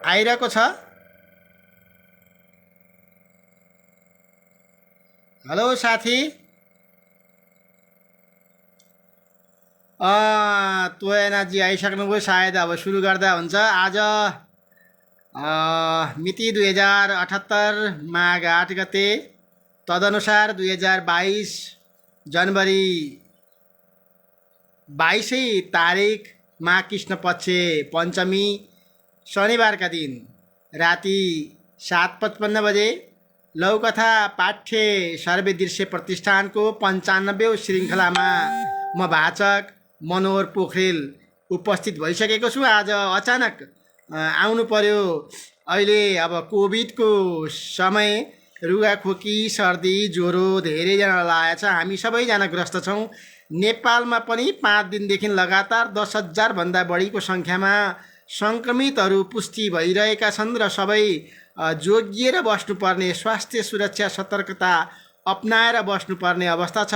आइरहेको छ। हेलो साथी। तोयनाजी आइसक्नुभयो सायद। अब सुरु गर्दा हुन्छ। आज मिति 2078 माघ 8 गते, तदनुसार 2022 जनवरी 22 तारिक माघ कृष्ण पक्ष पञ्चमी शनिबारका दिन राति 7:55 बजे लौकथा पाठ्य सर्वे दृश्य प्रतिष्ठानको 95औं श्रृङ्खलामा म वाचक मनोहर पोखरेल उपस्थित भइसकेको छु। आज अचानक आउनु पर्यो। अहिले अब कोभिडको समय, रुगाखोकी, सर्दी, ज्वरो धेरैजना लागेको छ। हामी सबैजना ग्रस्त छौँ। नेपालमा पनि 5 दिनदेखि लगातार 10,000 भन्दा बढीको सङ्ख्यामा सङ्क्रमितहरू पुष्टि भइरहेका छन् र सबै जोगिएर बस्नुपर्ने, स्वास्थ्य सुरक्षा सतर्कता अपनाएर बस्नुपर्ने अवस्था छ।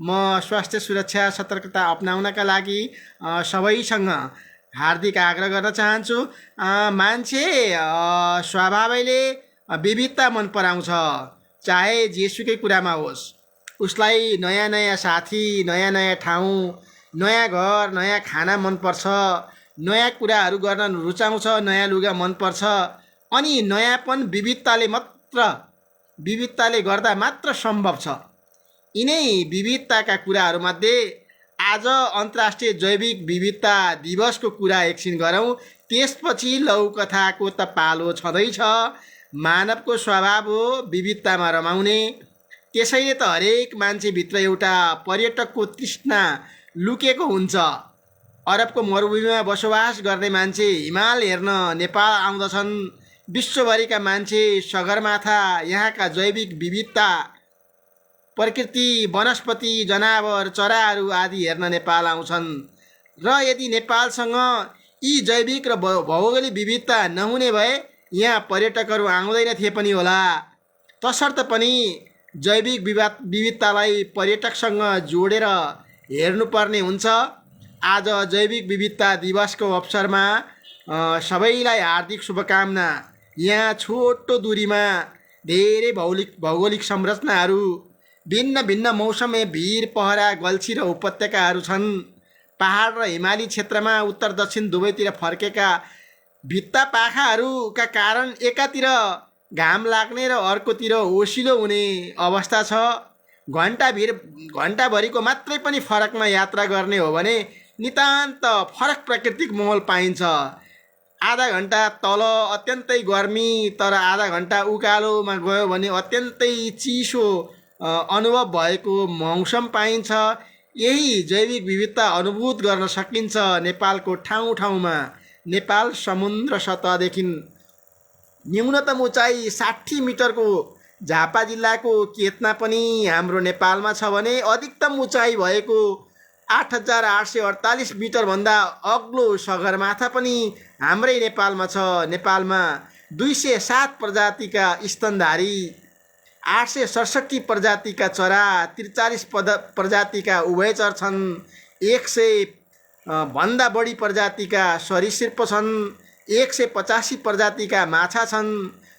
म स्वास्थ्य सुरक्षा सतर्कता अपनाउनका लागि सबैसँग हार्दिक आग्रह गर्न चाहन्छु। मान्छे स्वभावैले विविधता मन पराउँछ, चाहे जेसुकै कुरामा होस्। उसलाई नयाँ नयाँ साथी, नयाँ नयाँ ठाउँ, नयाँ घर, नयाँ खाना मनपर्छ, नयाँ कुराहरू गर्न रुचाउँछ, नयाँ लुगा मनपर्छ। अनि नयाँपन विविधताले गर्दा मात्र सम्भव छ। यिनै विविधताका कुराहरूमध्ये आज अन्तर्राष्ट्रिय जैविक विविधता दिवसको कुरा एकछिन गरौँ। त्यसपछि लौकथाको त पालो छँदैछ। मानवको स्वभाव हो विविधतामा रमाउने। त्यसैले त हरेक मान्छेभित्र एउटा पर्यटकको तृष्णा लुकेको हुन्छ। अरबको मरुभूमिमा बसोबास गर्ने मान्छे हिमाल हेर्न नेपाल आउँदछन्। विश्वभरिका मान्छे सगरमाथा, यहाँका जैविक विविधता, प्रकृति, वनस्पति, जनावर, चराहरू आदि हेर्न नेपाल आउँछन्। र यदि नेपालसँग यी जैविक र भौगोलिक विविधता नहुने भए यहाँ पर्यटकहरू आउँदैन थिए पनि होला। तसर्थ पनि जैविक विविधतालाई पर्यटकसँग जोडेर हेर्नुपर्ने हुन्छ। आज जैविक विविधता दिवसको अवसरमा सबैलाई हार्दिक शुभकामना। यहाँ छोटो दूरीमा धेरै भौगोलिक संरचनाहरू, भिन्न भिन्न मौसममा भिर, पहरा, गल्छी र उपत्यकाहरू छन्। पहाड र हिमाली क्षेत्रमा उत्तर दक्षिण दुवैतिर फर्केका भित्ता पाखाहरूका कारण एकातिर घाम लाग्ने र अर्कोतिर ओसिलो हुने अवस्था छ। घन्टाभरिको मात्रै पनि फरकमा यात्रा गर्ने हो भने नितान्त फरक प्राकृतिक माहौल पाइन्छ। आधा घन्टा तल अत्यन्तै गर्मी, तर आधा घन्टा उकालोमा गयो भने अत्यन्तै चिसो अनुभव भएको मौसम पाइन्छ। यही जैविक विविधता अनुभूत गर्न सकिन्छ नेपालको ठाउँ ठाउँमा। नेपाल समुद्र सतहदेखि न्यूनतम उचाइ 60 मिटरको झापा जिल्लाको केतना पनि हाम्रो नेपालमा छ भने अधिकतम उचाइ भएको 8,848 मिटरभन्दा अग्लो सगरमाथा पनि हाम्रै नेपालमा छ। नेपालमा 207 प्रजातिका स्तनधारी, 867 प्रजातिका चरा, 43 प्रजातिका उभयचर छन्, 100 भन्दा बढी प्रजातिका सरीसृप छन्, 185 प्रजातिका माछा छन्,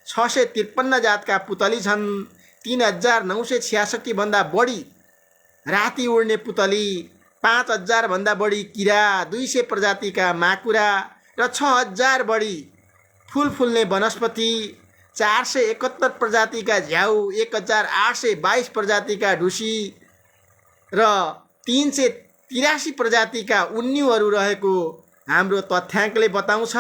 653 जातका पुतली छन्, 3,966 भन्दा बढी राति उड्ने पुतली, 5,000 भन्दा बढी किरा, 200 प्रजातिका माकुरा र 6,000 बढी फुल फुल्ने वनस्पति, 471 प्रजातिका झ्याउ, 1,822 प्रजातिका ढुसी र 383 प्रजातिका उन्युहरू रहेको हाम्रो तथ्याङ्कले बताउँछ।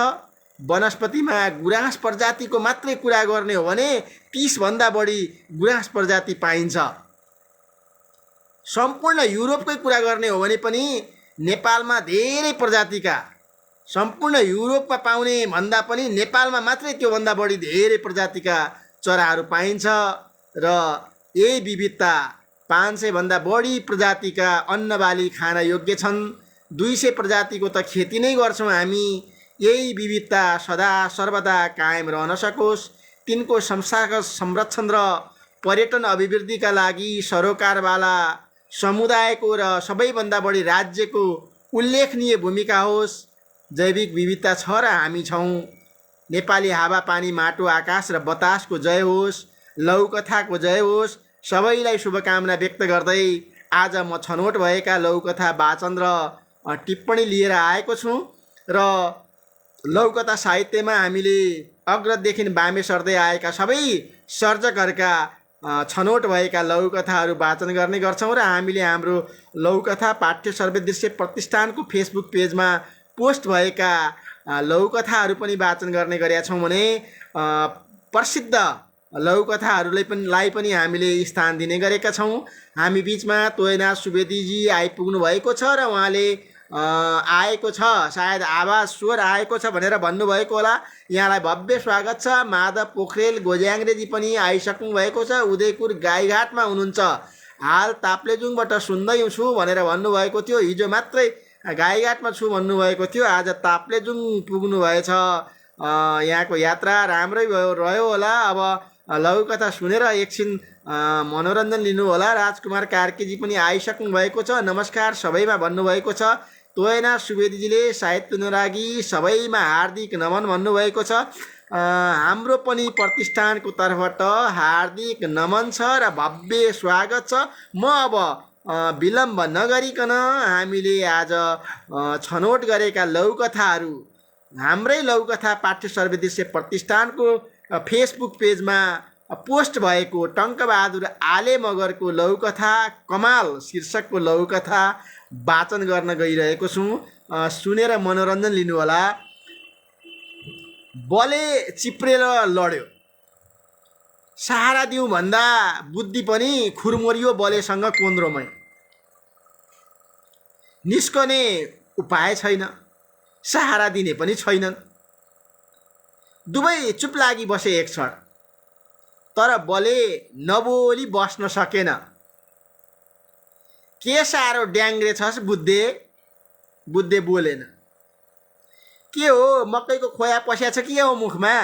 वनस्पतिमा गुराँस प्रजातिको मात्रै कुरा गर्ने हो भने 30 भन्दा बढी गुराँस प्रजाति पाइन्छ। सम्पूर्ण युरोपकै कुरा गर्ने हो भने पनि नेपालमा धेरै प्रजातिका, सम्पूर्ण युरोपमा पाउने भन्दा पनि नेपालमा मात्रै त्योभन्दा बढी धेरै प्रजातिका चराहरू पाइन्छ। र यही विविधता 500 भन्दा बढी प्रजातिका अन्नबाली खान योग्य छन्। 200 प्रजातिको त खेती नै गर्छौँ हामी। यही विविधता सदा सर्वदा कायम रहन सकोस्, तिनको संरक्षण र पर्यटन अभिवृद्धिका लागि सरोकारवाला समुदायको र सबैभन्दा बढी राज्यको उल्लेखनीय भूमिका होस्। जैविक विविधता छ र हामी छौँ। नेपाली हावापानी माटो आकाश र बतासको जय होस्, लौकथाको जय होस्। सबैलाई शुभकामना व्यक्त गर्दै आज म छनौट भएका लौकथा वाचन र टिप्पणी लिएर आएको छु। र लौकथा साहित्यमा हामीले अग्रदेखि बामे सर्दै आएका सबै सर्जकहरूका छनौट भएका लौकथाहरू वाचन गर्ने गर्छौँ। र हामीले हाम्रो लौकथा पाठ्य सर्वदृश्य प्रतिष्ठानको फेसबुक पेजमा पोस्ट भएका लौकथाहरू पनि वाचन गर्ने गरेका छौँ भने प्रसिद्ध लौकथाहरूलाई पनि हामीले स्थान दिने गरेका छौँ। हामी बिचमा तोयनाथ सुवेदीजी आइपुग्नु भएको छ र उहाँले आएको छ, सायद आवाज स्वर आएको छ भनेर भन्नुभएको होला। यहाँलाई भव्य स्वागत छ। माधव पोखरेल गोज्याङ्ग्रेजी पनि आइसक्नु भएको छ, उदयपुर गाईघाटमा हुनुहुन्छ। हाल ताप्लेजुङबाट सुन्दै छु भनेर भन्नुभएको थियो। हिजो मात्रै गाईघाटमा छु भन्नुभएको थियो, आज ताप्लेजुङ पुग्नु भएछ। यहाँको यात्रा राम्रै रह्यो होला। अब लौकथा सुनेर एकछिन मनोरञ्जन लिनु होला। राजकुमार कार्कीजी पनि आइसक्नु भएको छ, नमस्कार सबैमा भन्नुभएको छ। तोयनाथ सुवेदीजीले साहित्य अनुरागी सबैमा हार्दिक नमन भन्नुभएको छ। हाम्रो पनि प्रतिष्ठानको तर्फबाट हार्दिक नमन छ र भव्य स्वागत छ। म अब विलम्ब नगरिकन हामीले आज छनौट गरेका लौकथाहरू हाम्रै लौकथा पाठ्य सर्वदृश्य प्रतिष्ठानको फेसबुक पेजमा पोस्ट भएको टङ्कबहादुर आले मगरको लौकथा कमाल शीर्षकको लौकथा वाचन गर्न गइरहेको छु। सुनेर मनोरञ्जन लिनुहोला। बले चिप्रेर लड्यो, सहारा दिउँ भन्दा बुद्धि पनि खुरमरियो बलेसँग कोन्द्रोमै। निस्कने उपाय छैन, सहारा दिने पनि छैनन्। दुवै चुप लागि बसे एक क्षण, तर बले नबोली बस्न सकेन। के साह्रो ड्याङ्ग्रे छस् बुद्धे? बुद्धे बोलेन। के हो, मकैको खोया पस्या छ के हो मुखमा?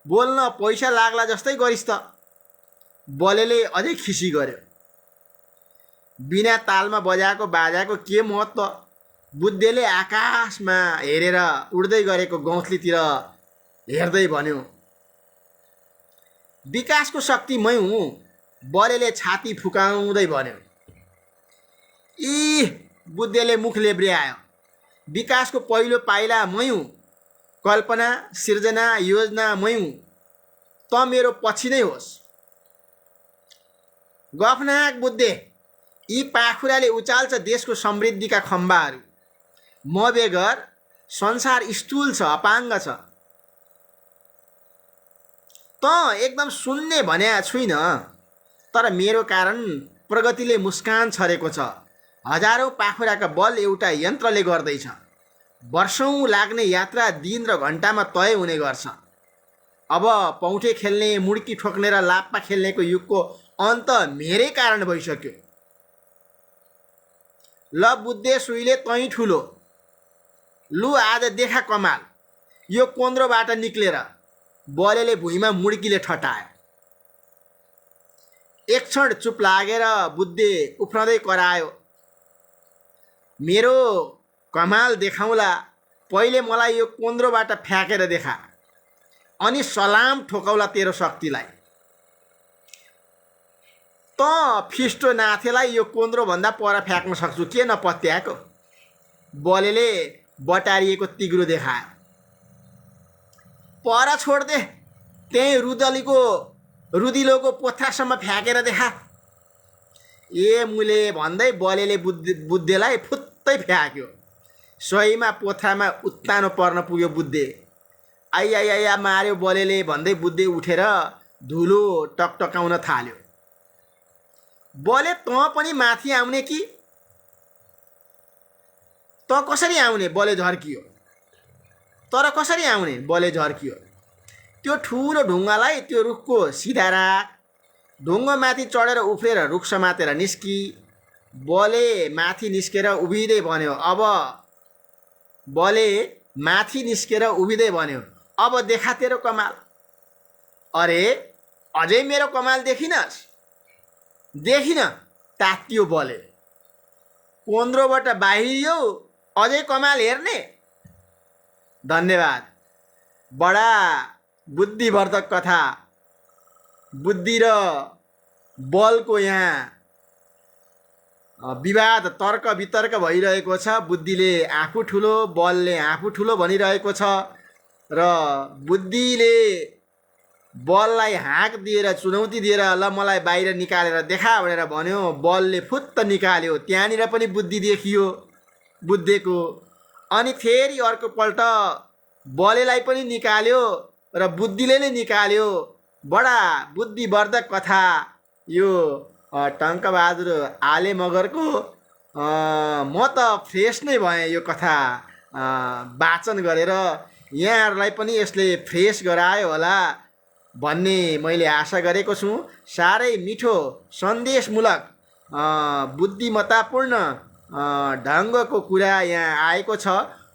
बोल्न पैसा लाग्ला जस्तै गरिस् त। बलेले अझै खिसी गर्यो। बिना तालमा बजाएको बाजाको के महत्त्व? बुद्धेले आकाशमा हेरेर उड्दै गरेको गौँथलीतिर हेर्दै भन्यो, विकासको शक्ति मै हुँ। बलेले छाती फुकाउँदै भन्यो। बुद्धेले मुख लेब्र्यायो। विकासको पहिलो पाइला मै हुँ। कल्पना, सिर्जना, योजना मै हुँ। त मेरो पछि नै होस्। गफनाक बुद्धे, यी पाखुराले उचाल्छ देशको समृद्धिका खम्बाहरू। म बेगर संसार स्थूल छ, अपाङ्ग छ। त एकदम शून्य भन्या छुइन, तर मेरो कारण प्रगतिले मुस्कान छरेको छ। हजारौँ पाखुराका बल एउटा यन्त्रले गर्दैछ। वर्षौँ लाग्ने यात्रा दिन र घन्टामा तय हुने गर्छ। अब पौठे खेल्ने, मुड्की ठोक्ने र लाप्पा खेल्नेको युगको अन्त मेरै कारण भइसक्यो। ल बुद्धे सुइले तै ठुलो, लु आज देखा कमाल। यो कोन्द्रोबाट निक्लेर बलेले भुइँमा मुड्कीले ठटायो। एक क्षण चुप लागेर बुद्धे उफ्रँदै करायो, मेरो कमाल देखाउँला। पहिले मलाई यो कोन्द्रोबाट फ्याँकेर देखा, अनि सलाम ठोकाउला तेरो शक्तिलाई। त फिस्टो नाथेलाई यो कोन्द्रोभन्दा पर फ्याँक्न सक्छु, के नपत्याएको? बलेले बटारिएको तिग्रो देखायो। पर छोड्दे, त्यही रुदिलोको पोथ्रासम्म फ्याँकेर देखा। ए मुले भन्दै बलेले बुद्धेलाई फुत्तै फ्याँक्यो। सहीमा पोथ्रामा उत्तानो पर्न पुग्यो बुद्धे। आइया मार्यो बलेले भन्दै बुद्धे उठेर धुलो टकटकाउन थाल्यो। बले त पनि माथि आउने कि? त कसरी आउने? बले झर्कियो। तर कसरी आउने? बले झर्कियो। त्यो ठुलो ढुङ्गालाई त्यो रुखको सिधा राख। ढुङ्गा माथि चढेर उफ्रेर रुख समातेर निस्की। बले माथि निस्केर उभिँदै भन्यो, अब देखा तेरो कमाल। अरे अझै मेरो कमाल देखिनस्? देखिन, तात्तियो बले। कोन्द्रोबाट बाहिरियो, अझै कमाल हेर्ने? धन्यवाद। बडा बुद्धिवर्धक कथा, बुद्धि र बलको यहाँ विवाद तर्क वितर्क भइरहेको छ। बुद्धिले आफू ठुलो, बलले आफू ठुलो भनिरहेको छ र बुद्धिले बललाई हाँक दिएर चुनौती दिएर ल मलाई बाहिर निकालेर देखा भनेर भन्यो। बलले फुत्त निकाल्यो, त्यहाँनिर पनि बुद्धि देखियो बुद्धेको। अनि फेरि अर्कोपल्ट बलेलाई पनि निकाल्यो र बुद्धिले नै निकाल्यो। बडा बुद्धिवर्धक कथा यो टङ्कबहादुर आले मगरको। म त फ्रेस नै भएँ यो कथा वाचन गरेर। यहाँहरूलाई पनि यसले फ्रेस गरायो होला भन्ने मैले आशा गरेको छु। साह्रै मिठो सन्देशमूलक बुद्धिमत्तापूर्ण ढङ्गको कुरा यहाँ आएको छ।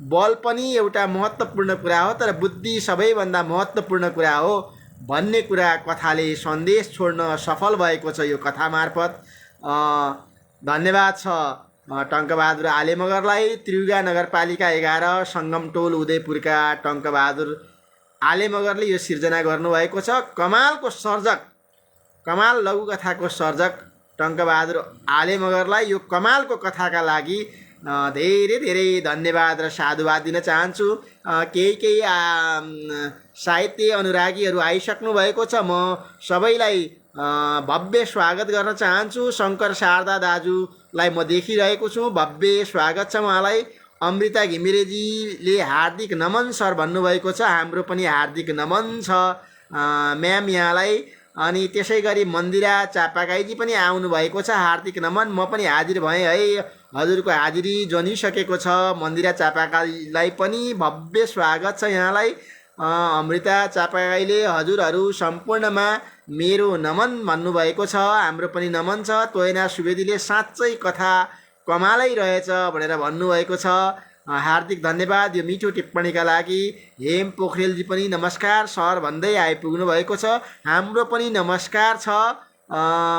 बल पनि एउटा महत्त्वपूर्ण कुरा हो, तर बुद्धि सबैभन्दा महत्त्वपूर्ण कुरा हो भन्ने कुरा कथाले सन्देश छोड्न सफल भएको छ यो कथा मार्फत। धन्यवाद छ टङ्कबहादुर आले मगरलाई। त्रियुगा नगरपालिका 11 सङ्गमटोल उदयपुरका टङ्कबहादुर आले मगरले यो सिर्जना गर्नुभएको छ। कमालको सर्जक, कमाल लघुकथाको सर्जक टङ्कबहादुर आले मगरलाई यो कमालको कथाका लागि धेरै धेरै धन्यवाद र साधुवाद दिन चाहन्छु। केही साहित्य अनुरागीहरू आइसक्नु भएको छ। म सबैलाई भव्य स्वागत गर्न चाहन्छु। शङ्कर शारदा दाजुलाई म देखिरहेको छु, भव्य स्वागत छ उहाँलाई। अमृता घिमिरेजीले हार्दिक नमन सर भन्नुभएको छ, हाम्रो पनि हार्दिक नमन छ म्याम यहाँलाई। अनि त्यसै गरी मन्दिरा चापागाईजी पनि आउनुभएको छ, हार्दिक नमन। म पनि हाजिर भएँ है, हजुरको हाजिरी जनिसकेको छ। मन्दिरा चापागाईलाई पनि भव्य स्वागत छ यहाँलाई। अमृता चापागाईले हजुरहरू सम्पूर्णमा मेरो नमन भन्नुभएको छ, हाम्रो पनि नमन छ। तोयना सुवेदीले साँच्चै कथा कमालै रहेछ भनेर भन्नुभएको छ, हार्दिक धन्यवाद यो मिठो टिप्पणीका लागि। हेम पोखरेलजी पनि नमस्कार सर भन्दै आइपुग्नु भएको छ, हाम्रो पनि नमस्कार छ।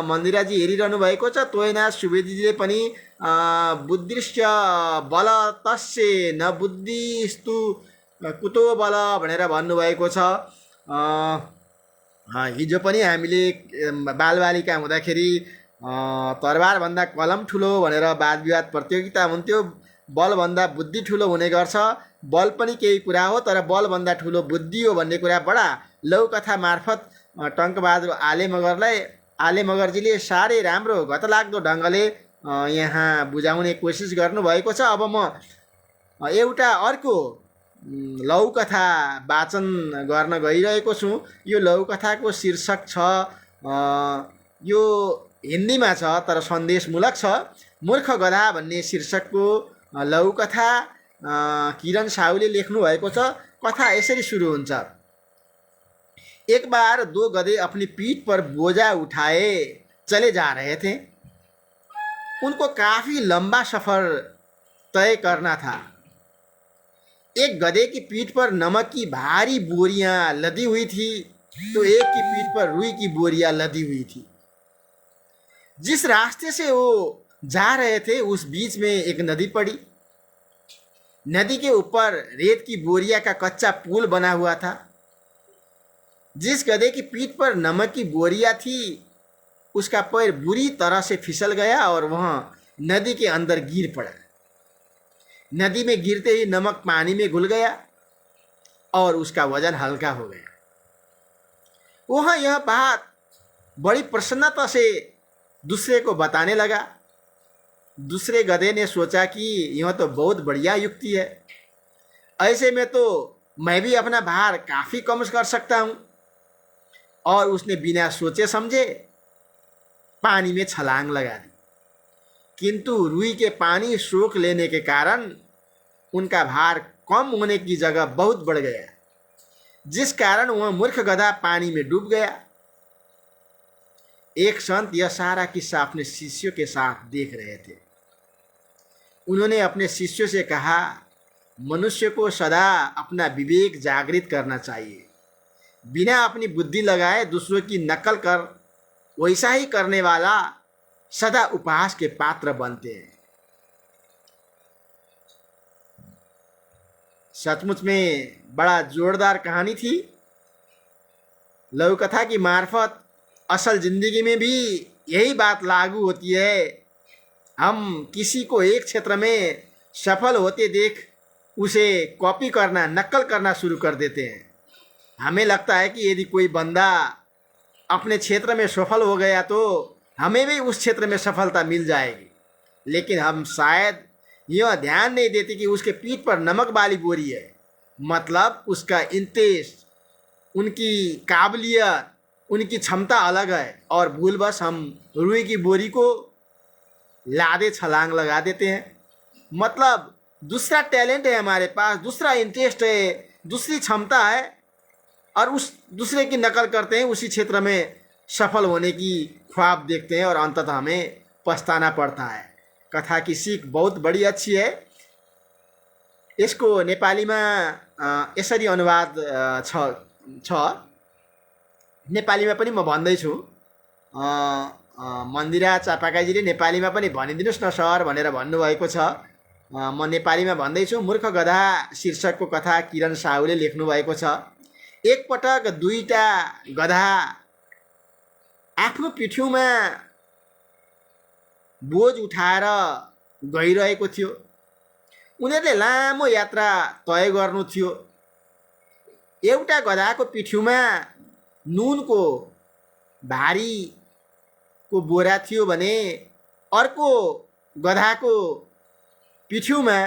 मन्दिराजी हेरिरहनु भएको छ। तोयना सुवेदीजीले पनि बुद्धिश्च बल तस्य न बुद्धिस्तु कुतो बल भनेर भन्नुभएको छ। हिजो पनि हामीले बालबालिका हुँदाखेरि तरबारभन्दा कलम ठुलो भनेर वाद विवाद प्रतियोगिता हुन्थ्यो। बलभन्दा बुद्धि ठुलो हुने गर्छ। बल पनि केही कुरा हो, तर बलभन्दा ठुलो बुद्धि हो भन्ने कुरा बडा लौकथा मार्फत टङ्कबहादुर आले मगरजीले साह्रै राम्रो घतलाग्दो ढङ्गले यहाँ बुझाउने कोसिस गर्नुभएको छ। अब म एउटा अर्को लौकथा वाचन गर्न गइरहेको छु। यो लौकथाको शीर्षक छ, यो हिन्दीमा छ तर सन्देशमूलक छ। मूर्ख गधा भन्ने शीर्षकको लौकथा किरण साहुले लेख्नु भएको छ। कथा यसरी सुरु हुन्छ। एक बार दो गधे अपनी पीठ पर बोझा उठाए चले जा रहे थे। उनको काफी लंबा सफर तय करना था। एक गधे की पीठ पर नमक की भारी बोरियां लदी हुई थी, तो एक की पीठ पर रुई की बोरियां लदी हुई थी। जिस रास्ते से वो जा रहे थे उस बीच में एक नदी पड़ी। नदी के ऊपर रेत की बोरिया का कच्चा पुल बना हुआ था। जिस गधे की पीठ पर नमक की बोरिया थी उसका पैर बुरी तरह से फिसल गया और वह नदी के अंदर गिर पड़ा। नदी में गिरते ही नमक पानी में घुल गया और उसका वजन हल्का हो गया। वह यह बात बड़ी प्रसन्नता से दूसरे को बताने लगा। दूसरे गधे ने सोचा कि यह तो बहुत बढ़िया युक्ति है, ऐसे में तो मैं भी अपना भार काफ़ी कम कर सकता हूँ। और उसने बिना सोचे समझे पानी में छलांग लगा दी। किंतु रुई के पानी सोख लेने के कारण उनका भार कम होने की जगह बहुत बढ़ गया, जिस कारण वह मूर्ख गधा पानी में डूब गया। एक संत यह सारा किस्सा अपने शिष्यों के साथ देख रहे थे। उन्होंने अपने शिष्यों से कहा, मनुष्य को सदा अपना विवेक जागृत करना चाहिए। बिना अपनी बुद्धि लगाए दूसरों की नकल कर वैसा ही करने वाला सदा उपहास के पात्र बनते हैं। सचमुच में बड़ा जोरदार कहानी थी। लघु कथा की मार्फत असल जिंदगी में भी यही बात लागू होती है। हम किसी को एक क्षेत्र में सफल होते देख उसे कॉपी करना, नकल करना शुरू कर देते हैं। हमें लगता है कि यदि कोई बंदा अपने क्षेत्र में सफल हो गया तो हमें भी उस क्षेत्र में सफलता मिल जाएगी, लेकिन हम शायद यह ध्यान नहीं देते कि उसके पीठ पर नमक वाली बोरी है। मतलब उसका इंटरेस्ट, उनकी काबिलियत, उनकी क्षमता अलग है और भूलवश हम रुई की बोरी को लादे छलांग लगा देते हैं। मतलब दूसरा टैलेंट है हमारे पास, दूसरा इंटरेस्ट है, दूसरी क्षमता है और उस दूसरे की नकल करते हैं, उसी क्षेत्र में सफल होने की ख्वाब देखते हैं और अंततः हमें पछताना पड़ता है। कथा की सीख बहुत बड़ी अच्छी है। यसको नेपालीमा यसरी अनुवाद छ। नेपालीमा पनि म भन्दैछु। मन्दिरा चापाकाईजीले नेपालीमा पनि भनिदिनुहोस् न सर भनेर भन्नुभएको छ। म नेपालीमा भन्दैछु। मूर्ख गधा शीर्षकको कथा किरण साहुले लेख्नुभएको छ। एकपटक दुईटा गधा आफ्नो पिठ्यूमा बोझ उठाएर गइरहेको थियो। उनीहरूले लामो यात्रा तय गर्नु थियो। एउटा गधाको पिठ्यूमा नुनको भारीको बोरा थियो भने अर्को गधाको पिठ्यूमा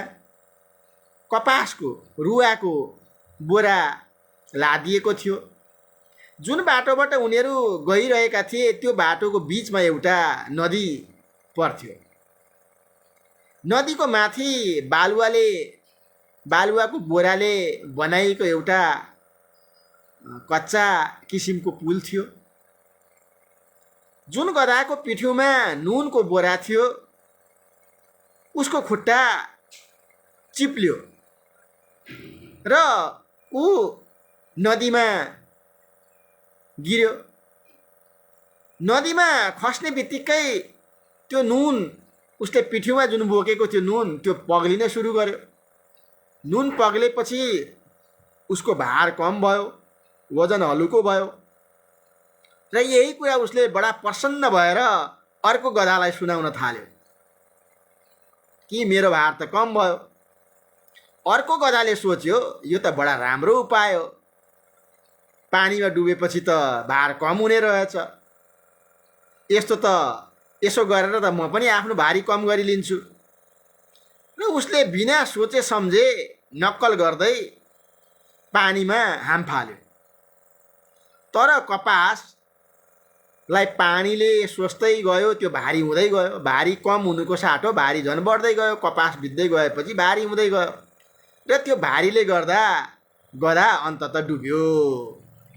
कपासको, रुवाको बोरा लादिएको थियो। जुन बाटोबाट उनीहरू गइरहेका थिए त्यो बाटोको बिचमा एउटा नदी पर्थ्यो। नदीको माथि बालुवाको बोराले बनाइएको एउटा कच्चा किसिमको पुल थियो। जुन गधाको पिठ्यूमा नुनको बोरा थियो उसको खुट्टा चिप्ल्यो र ऊ नदीमा गिर्यो। नदीमा खस्ने बित्तिकै त्यो नुन, उसले पिठ्यूमा जुन बोकेको थियो नुन, त्यो पग्लिन सुरु गर्यो। नुन पग्लेपछि उसको भार कम भयो, वजन हलुको भयो र यही कुरा उसले बडा प्रसन्न भएर अर्को गधालाई सुनाउन थाल्यो कि मेरो भार त कम भयो। अर्को गधाले सोच्यो यो त बडा राम्रो उपाय हो, पानीमा डुबेपछि त भार कम हुने रहेछ। यसो गरेर त म पनि आफ्नो भारी कम गरिलिन्छु। र उसले बिना सोचे सम्झे नक्कल गर्दै पानीमा हाम फाल्यो। तर कपासलाई पानीले सोच्दै गयो, त्यो भारी हुँदै गयो। भारी कम हुनुको साटो भारी झन् बढ्दै गयो। कपास भिज्दै गएपछि भारी हुँदै गयो र त्यो भारीले गर्दा गधा अन्ततः डुब्यो।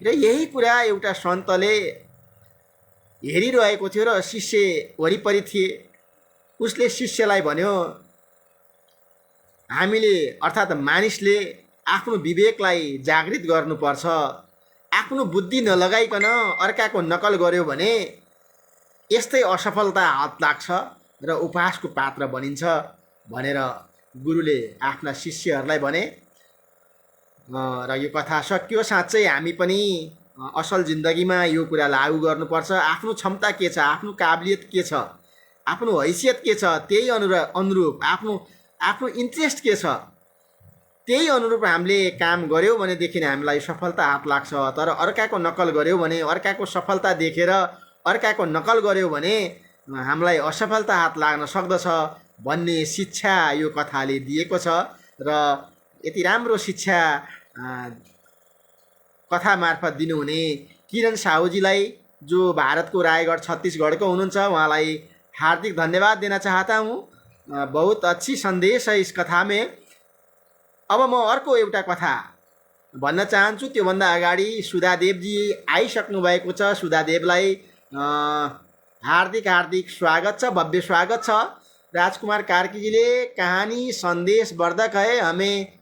र यही कुरा एउटा सन्तले हेरिरहेको थियो र शिष्य वरिपरि थिए। उसले शिष्यलाई भन्यो, हामीले अर्थात् मानिसले आफ्नो विवेकलाई जागृत गर्नुपर्छ। आफ्नो बुद्धि नलगाइकन अर्काको नकल गर्यो भने यस्तै असफलता हात लाग्छ र उपहासको पात्र बनिन्छ भनेर गुरुले आफ्ना शिष्यहरूलाई भने। र यो कथा सकियो। साँच्चै हामी पनि असल जिन्दगीमा यो कुरा लागू गर्नुपर्छ। आफ्नो क्षमता के छ, आफ्नो काबिलियत के छ, आफ्नो हैसियत के छ, त्यही अनुरूप आफ्नो इन्ट्रेस्ट के छ, त्यही अनुरूप हामीले काम गऱ्यौँ भनेदेखि हामीलाई सफलता हात लाग्छ। तर अर्काको नकल गऱ्यौँ भने, अर्काको सफलता देखेर अर्काको नकल गऱ्यौँ भने हामीलाई असफलता हात लाग्न सक्दछ भन्ने शिक्षा यो कथाले दिएको छ। र यति राम्रो शिक्षा कथा मार्फत दिनुहुने किरण साहुजीलाई, जो भारतको रायगढ़ छत्तीसगढ़को हुनुहुन्छ, उहाँलाई हार्दिक धन्यवाद देना चाहता हूँ। बहुत अच्छी संदेश है इस कथा में। अब म अर्को एउटा कथा भन्न चाहन्छु। त्योभन्दा अगाडि सुधादेवजी आइसक्नु भएको छ। सुधादेवलाई हार्दिक हार्दिक स्वागत छ, भव्य स्वागत छ। राजकुमार कार्कीजीले कहानी संदेशवर्धक है, हमें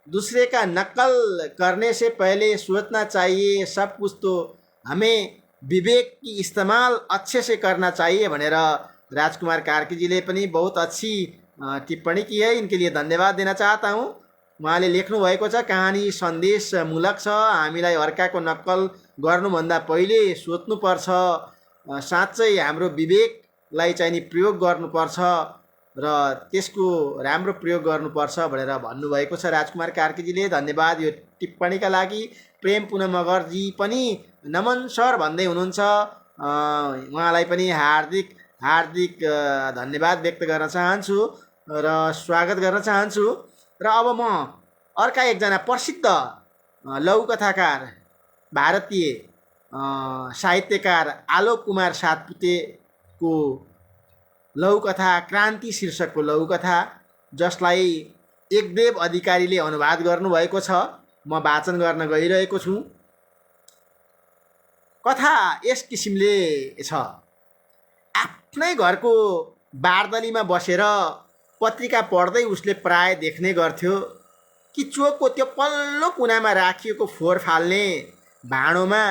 दूसरे का नकल करने से पहले सोचना चाहिए, सब कुछ तो हमें विवेक की इस्तेमाल अच्छे से करना चाहिए भनेर राजकुमार कार्कीजीले पनि बहुत अच्छी टिप्पणी की है। इनके लिए धन्यवाद देना चाहता हूँ। उहाँले लेख्नुभएको छ, कहानी सन्देशमूलक छ। हामीलाई अर्काको नक्कल गर्नुभन्दा पहिले सोच्नुपर्छ, साँच्चै हाम्रो विवेकलाई चाहिँ नि प्रयोग गर्नुपर्छ र त्यसको राम्रो प्रयोग गर्नुपर्छ भनेर भन्नुभएको छ राजकुमार कार्कीजीले। धन्यवाद यो टिप्पणीका लागि। प्रेम पुनः मगरजी पनि नमन सर भन्दै हुनुहुन्छ। उहाँलाई पनि हार्दिक हार्दिक धन्यवाद व्यक्त गर्न चाहन्छु र स्वागत गर्न चाहन्छु। र अब म अर्का एकजना प्रसिद्ध लघुकथाकार, भारतीय साहित्यकार आलोक कुमार सातपुतेको लघुकथा क्रान्ति शीर्षकको लघुकथा, जसलाई एकदेव अधिकारीले अनुवाद गर्नुभएको छ, म वाचन गर्न गइरहेको छु। कथा यस किसिमले छ। आफ्नै घरको बारदलीमा बसेर पत्रिका पढ्दै उसले प्राय देख्ने गर्थ्यो कि चोकको त्यो पल्लो कुनामा राखिएको फोहोर फाल्ने भाँडोमा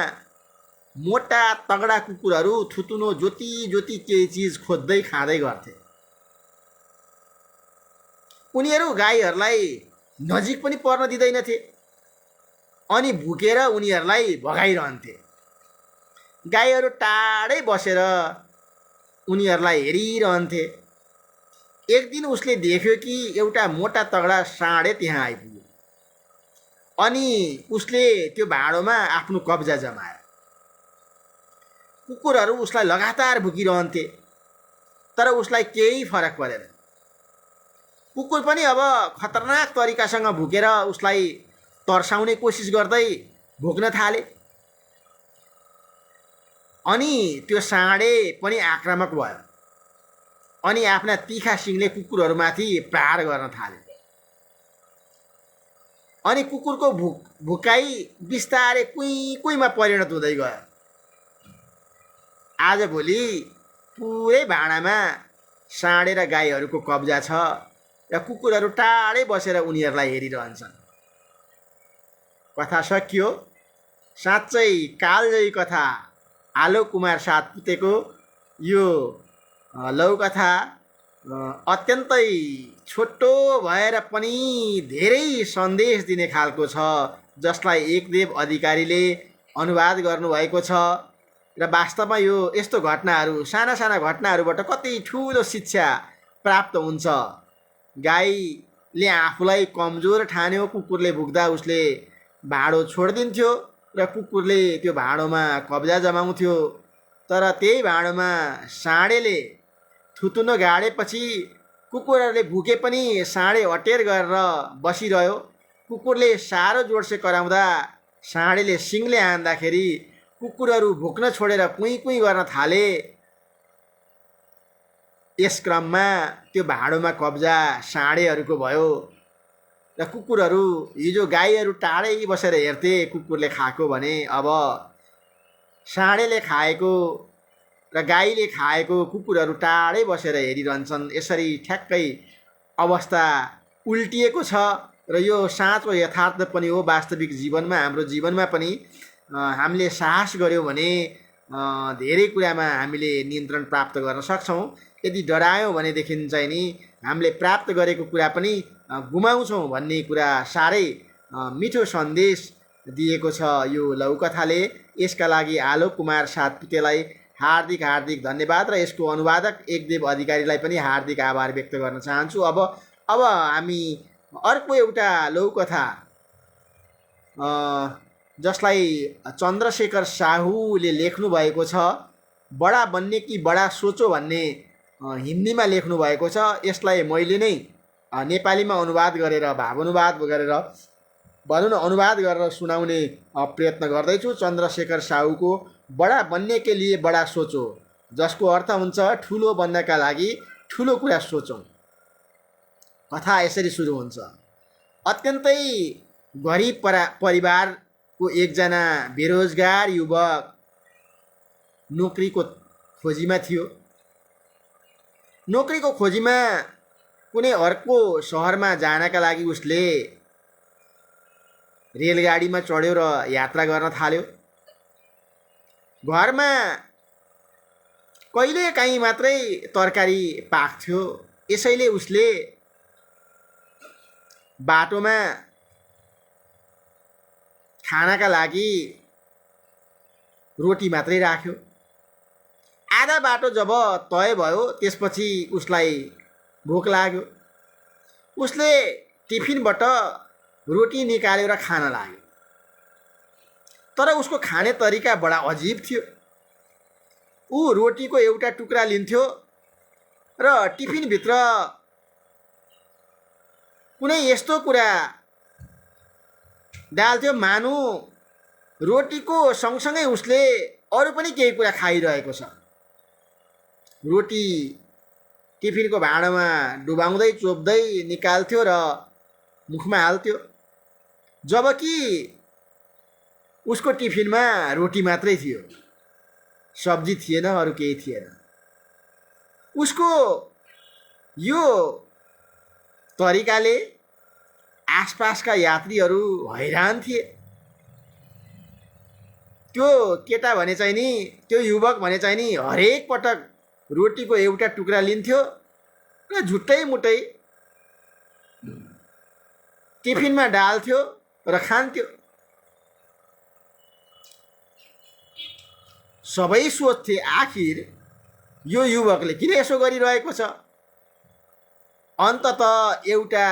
मोटा तगडा कुकुरहरू थुतुनो जोती जोती केही चिज खोज्दै खाँदै गर्थे। उनीहरू गाईहरूलाई नजिक पनि पर्न दिँदैनथे अनि भुकेर उनीहरूलाई भगाइरहन्थे। गाईहरू टाढै बसेर उनीहरूलाई हेरिरहन्थे। एक दिन उसले देख्यो कि एउटा मोटा तगडा साँडे त्यहाँ आइपुग्यो अनि उसले त्यो भाँडोमा आफ्नो कब्जा जमायो। कुकुरहरू उसलाई लगातार भुकिरहन्थे तर उसलाई केही फरक परेन। कुकुर पनि अब खतरनाक तरिकासँग भुकेर उसलाई तर्साउने कोसिस गर्दै भुक्न थाले। अनि त्यो साँडे पनि आक्रामक भयो अनि आफ्ना तिखा सिङले कुकुरहरूमाथि प्रहार गर्न थाल्यो। अनि कुकुरको भुकाइ बिस्तारै कुइमा परिणत हुँदै गयो। आजभोलि पुरै भाँडामा साँडे र गाईहरूको कब्जा छ र कुकुरहरू टाढै बसेर उनीहरूलाई हेरिरहन्छन्। कथा सकियो। साँच्चै कालजयी कथा आलोक कुमार सातपुतेको यो लघुकथा अत्यन्तै छोटो भएर पनि धेरै सन्देश दिने खालको छ, जसलाई एकदेव अधिकारीले अनुवाद गर्नुभएको छ। र वास्तवमा यो यस्तो घटनाहरू, साना साना घटनाहरूबाट कति ठुलो शिक्षा प्राप्त हुन्छ। गाईले आफूलाई कमजोर ठान्यो, कुकुरले भुक्दा उसले भाँडो छोडिदिन्थ्यो र कुकुरले त्यो भाँडोमा कब्जा जमाउँथ्यो। तर त्यही भाँडोमा साँडेले थुतुनो गाडेपछि कुकुरहरूले भुके पनि साँडे अटेर गरेर बसिरह्यो। कुकुरले साह्रो जोडसे कराउँदा साँडेले सिङले हान्दाखेरि कुकुरहरू भुक्न छोडेर कुइँ गर्न थाले। यस क्रममा त्यो भाँडोमा कब्जा साँडेहरूको भयो र कुकुरहरू, हिजो गाईहरू टाढै बसेर हेर्थे कुकुरले खाएको भने, अब साँडेले खाएको र गाईले खाएको कुकुरहरू टाढै बसेर हेरिरहन्छन्। यसरी ठ्याक्कै अवस्था उल्टिएको छ र यो साँचो यथार्थ पनि हो। वास्तविक जीवनमा, हाम्रो जीवनमा पनि हामीले साहस गऱ्यौँ भने धेरै कुरामा हामीले नियन्त्रण प्राप्त गर्न सक्छौँ। यदि डरायौँ भनेदेखि चाहिँ नि हामीले प्राप्त गरेको कुरा पनि गुमाउँछौँ भन्ने कुरा साह्रै मिठो सन्देश दिएको छ यो लघुकथाले। यसका लागि आलोक कुमार सातपुतेलाई हार्दिक हार्दिक धन्यवाद र यसको अनुवादक एकदेव अधिकारीलाई पनि हार्दिक आभार व्यक्त गर्न चाहन्छु। अब हामी अर्को एउटा लघुकथा, जसलाई चन्द्रशेखर साहुले लेख्नु भएको छ, बडा बन्ने कि बडा सोचो भन्ने हिन्दीमा लेख्नु भएको छ। यसलाई मैले नै नेपालीमा अनुवाद गरेर, भावानुवाद गरेर, भनौँ न अनुवाद गरेर सुनाउने प्रयत्न गर्दैछु। चन्द्रशेखर साहुको बडा बन्ने के लिए बडा सोचो, जसको अर्थ हुन्छ ठुलो बन्नका लागि ठुलो कुरा सोचौँ। कथा यसरी सुरु हुन्छ। अत्यन्तै गरिब परिवारको एकजना बेरोजगार युवक नोकरीको खोजीमा थियो। नोकरीको खोजीमा कुनै अर्को सहरमा जानका लागि उसले रेलगाडीमा चढ्यो र यात्रा गर्न थाल्यो। घरमा कहिलेकाहीँ मात्रै तरकारी पाक्थ्यो, यसैले उसले बाटोमा खानाका लागि रोटी मात्रै राख्यो। आधा बाटो जब तय भयो त्यसपछि उसलाई भोक लाग्यो। उसले टिफिनबाट रोटी निकालेर खान लाग्यो। तर उसको खाने तरिका बडा अजीब थियो। ऊ रोटीको एउटा टुक्रा लिन्थ्यो र टिफिनभित्र कुनै यस्तो कुरा डाल्थ्यो मानु रोटीको सँगसँगै उसले अरू पनि केही कुरा खाइरहेको छ। रोटी टिफिनको भाँडामा डुबाउँदै चोप्दै निकाल्थ्यो र मुखमा हाल्थ्यो, जबकि उसको टिफिनमा रोटी मात्रै थियो, सब्जी थिएन, अरू केही थिएन। उसको यो तरिकाले आसपासका यात्रीहरू हैरान थिए। त्यो केटा भने चाहिँ नि, त्यो युवक भने चाहिँ नि हरेक पटक रोटीको एउटा टुक्रा लिन्थ्यो र झुट्टै मुट्टै टिफिनमा डाल्थ्यो र खान्थ्यो। सबै सोच्थे आखिर यो युवकले किन यसो गरिरहेको छ। अन्ततः एउटा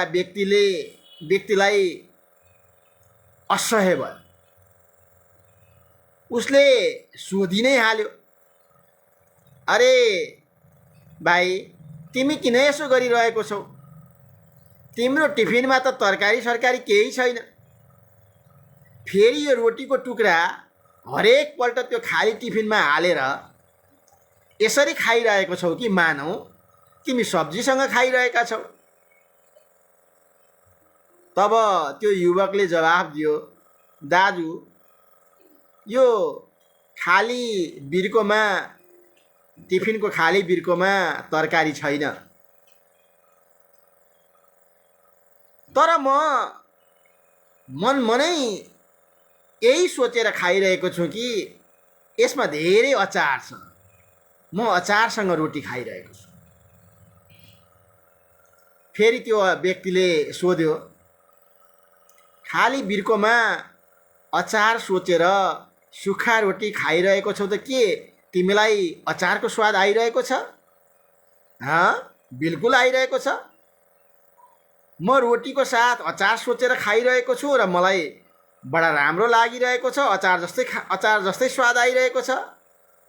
व्यक्तिलाई असह्य भयो। उसले सोधि नै हाल्यो, अरे भाइ, तिमी किन यसो गरिरहेको छौ? तिम्रो टिफिनमा त तरकारी सरकारी केही छैन। फेरि यो रोटीको टुक्रा हरेक पल्ट त्यो खाली टिफिनमा हालेर यसरी खाइरहेको छौ कि मानौ तिमी सब्जीसँग खाइरहेका छौ। तब त्यो युवकले जवाफ दियो, दाजु, यो खाली बिर्कोमा, टिफिनको खाली बिर्कोमा तरकारी छैन। तर म मनमनै यही सोचेर खाइरहेको छु कि यसमा धेरै अचार छ। म अचारसँग रोटी खाइरहेको छु। फेरि त्यो व्यक्तिले सोध्यो, खाली बिर्कोमा अचार सोचेर सुक्खा रोटी खाइरहेको छौ त के तिमीलाई अचारको स्वाद आइरहेको छ? बिल्कुल आइरहेको छ। म रोटीको साथ अचार सोचेर खाइरहेको छु र मलाई बडा राम्रो लागिरहेको छ। अचार जस्तै स्वाद आइरहेको छ।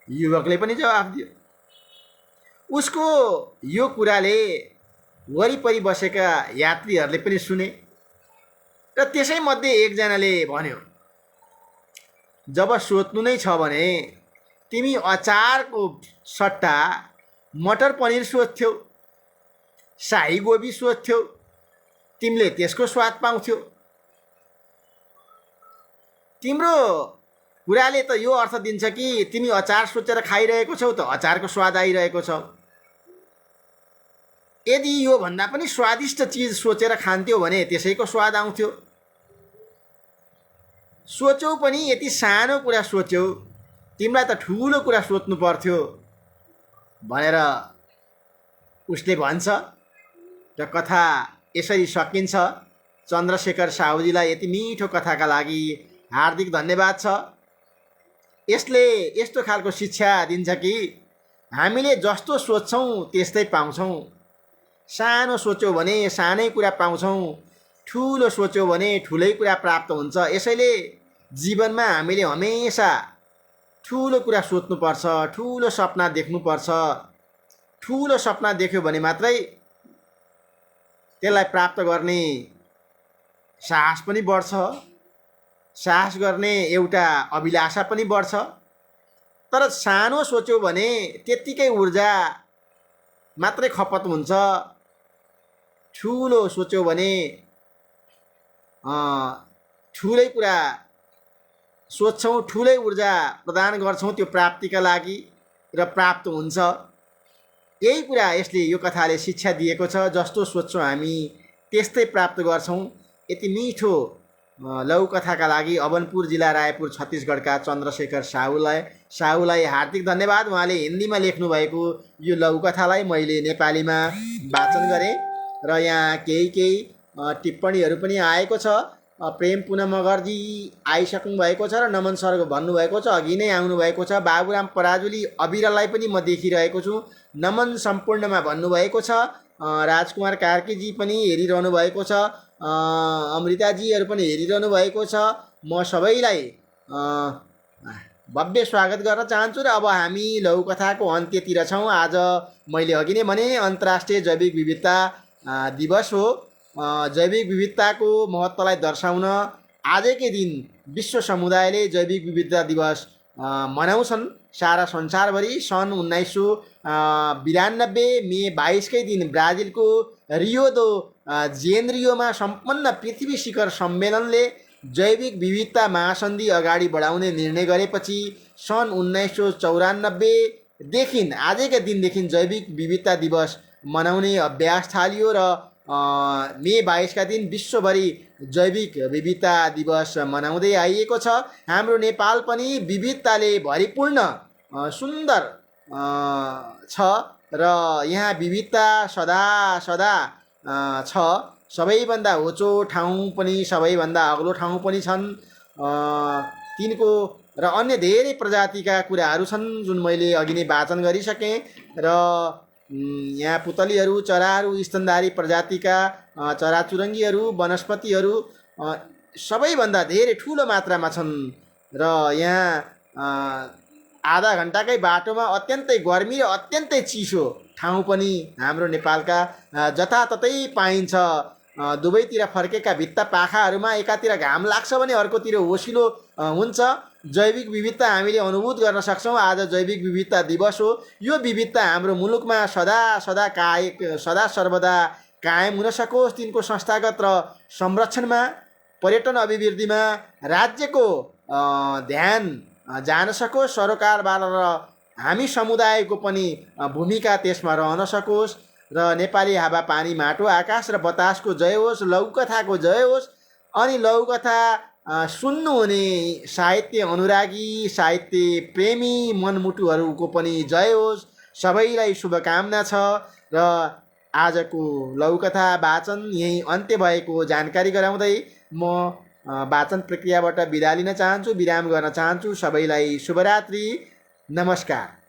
युवकले पनि जवाफ दियो। उसको यो कुराले वरिपरि बसेका यात्रीहरूले पनि सुने र त्यसैमध्ये एकजनाले भन्यो, जब सोध्नु नै छ भने तिमी अचारको सट्टा मटर पनिर सोध्थ्यौ, शाही गोबी सोध्थ्यौ, तिमीले त्यसको स्वाद पाउँथ्यौ। तिम्रो कुराले त यो अर्थ दिन्छ कि तिमी अचार सोचेर खाइरहेको छौ त अचारको स्वाद आइरहेको छ। यदि यो भन्दा पनि स्वादिष्ट चिज सोचेर खान्थ्यौ भने त्यसैको स्वाद आउँथ्यो। सोचौ पनि यति सानो कुरा सोच्यौ, तिमीलाई त ठुलो कुरा सोच्नु पर्थ्यो भनेर उसले भन्छ। र कथा यसरी सकिन्छ। चन्द्रशेखर साहुजीलाई यति मिठो कथाका लागि हार्दिक धन्यवाद छ। यसले यस्तो खालको शिक्षा दिन्छ कि हामीले जस्तो सोच्छौँ त्यस्तै पाउँछौँ। सानो सोच्यौ भने सानै कुरा पाउँछौँ, ठुलो सोच्यौ भने ठुलै कुरा प्राप्त हुन्छ। यसैले जीवनमा हामीले हमेसा ठुलो कुरा सोच्नुपर्छ, ठुलो सपना देख्नुपर्छ। ठुलो सपना देख्यो भने मात्रै त्यसलाई प्राप्त गर्ने साहस पनि बढ्छ, साहस गर्ने एउटा अभिलाषा पनि बढ्छ। तर सानो सोच्यौ भने त्यत्तिकै ऊर्जा मात्रै खपत हुन्छ। ठुलो सोच्यौ भने ठुलै कुरा सोच्छौँ, ठुलै ऊर्जा प्रदान गर्छौँ त्यो प्राप्तिका लागि र प्राप्त हुन्छ। यही कुरा यसले, यो कथाले शिक्षा दिएको छ। जस्तो सोच्छौँ हामी त्यस्तै प्राप्त गर्छौँ। यति मिठो लघुकथाका लागि अभनपुर जिल्ला रायपुर छत्तिसगढका चन्द्रशेखर साहुलाई हार्दिक धन्यवाद। उहाँले हिन्दीमा लेख्नुभएको यो लघुकथालाई मैले नेपालीमा वाचन गरेँ र यहाँ केही टिप्पणीहरू पनि आएको छ। प्रेम पुनः मगरजी आइसक्नु भएको छ र नमन सर भन्नुभएको छ, अघि नै आउनुभएको छ। बाबुराम पराजुली अबिरलाई पनि म देखिरहेको छु, नमन सम्पूर्णमा भन्नुभएको छ। राजकुमार कार्कीजी पनि हेरिरहनु भएको छ, अमृताजीहरू पनि हेरिरहनु भएको छ। म सबैलाई भव्य स्वागत गर्न चाहन्छु र अब हामी लघुकथाको अन्त्यतिर छौँ। आज मैले अघि नै भने अन्तर्राष्ट्रिय जैविक विविधता दिवस हो। जैविक विविधताको महत्त्वलाई दर्शाउन आजकै दिन विश्व समुदायले जैविक विविधता दिवस मनाउँछन् सारा संसारभरि। सन् 1992 मे 22 दिन ब्राजिलको रियो दो जेनेरियोमा सम्पन्न पृथ्वी शिखर सम्मेलनले जैविक विविधता महासन्धि अगाडि बढाउने निर्णय गरेपछि सन् 1994 देखि आजकै दिनदेखि जैविक विविधता दिवस मनाउने अभ्यास थालियो र मे 22 का दिन विश्वभरि जैविक विविधता दिवस मनाउँदै आइएको छ। हाम्रो नेपाल पनि विविधताले भरिपूर्ण सुन्दर छ र यहाँ विविधता सदा सदा छ। सबैभन्दा होचो ठाउँ पनि सबैभन्दा अग्लो ठाउँ पनि छन् तिनको र अन्य धेरै प्रजातिका कुराहरू छन् जुन मैले अघि नै वाचन गरिसकेँ। र यहाँ पुतलीहरू, चराहरू, स्तनधारी प्रजातिका चराचुरुङ्गीहरू, वनस्पतिहरू सबैभन्दा धेरै ठुलो मात्रामा छन्। र यहाँ आधा घन्टाकै बाटोमा अत्यन्तै गर्मी र अत्यन्तै चिसो ठाउँ पनि हाम्रो नेपालका जताततै पाइन्छ। दुवैतिर फर्केका भित्ता पाखाहरूमा एकातिर घाम लाग्छ भने अर्कोतिर ओसिलो हुन्छ। जैविक विविधता हामीले अनुभूत गर्न सक्छौँ। आज जैविक विविधता दिवस हो। यो विविधता हाम्रो मुलुकमा सदा सर्वदा कायम हुन सकोस्, तिनको संस्थागत र संरक्षणमा, पर्यटन अभिवृद्धिमा राज्यको ध्यान जान सकोस्, सरकारबाट र हामी समुदायको पनि भूमिका त्यसमा रहन सकोस्। र नेपाली हावापानी माटो आकाश र बतासको जय होस्, लघुकथाको जय होस्। अनि लघुकथा सुन्नुहुने साहित्य अनुरागी, साहित्य प्रेमी मनमुटुहरूको पनि जय होस्। सबैलाई शुभकामना छ। र आजको लघुकथा वाचन यही अन्त्य भएको जानकारी गराउँदै म वाचन प्रक्रियाबाट बिदा लिन चाहन्छु, विराम गर्न चाहन्छु। सबैलाई शुभरात्रि, नमस्कार।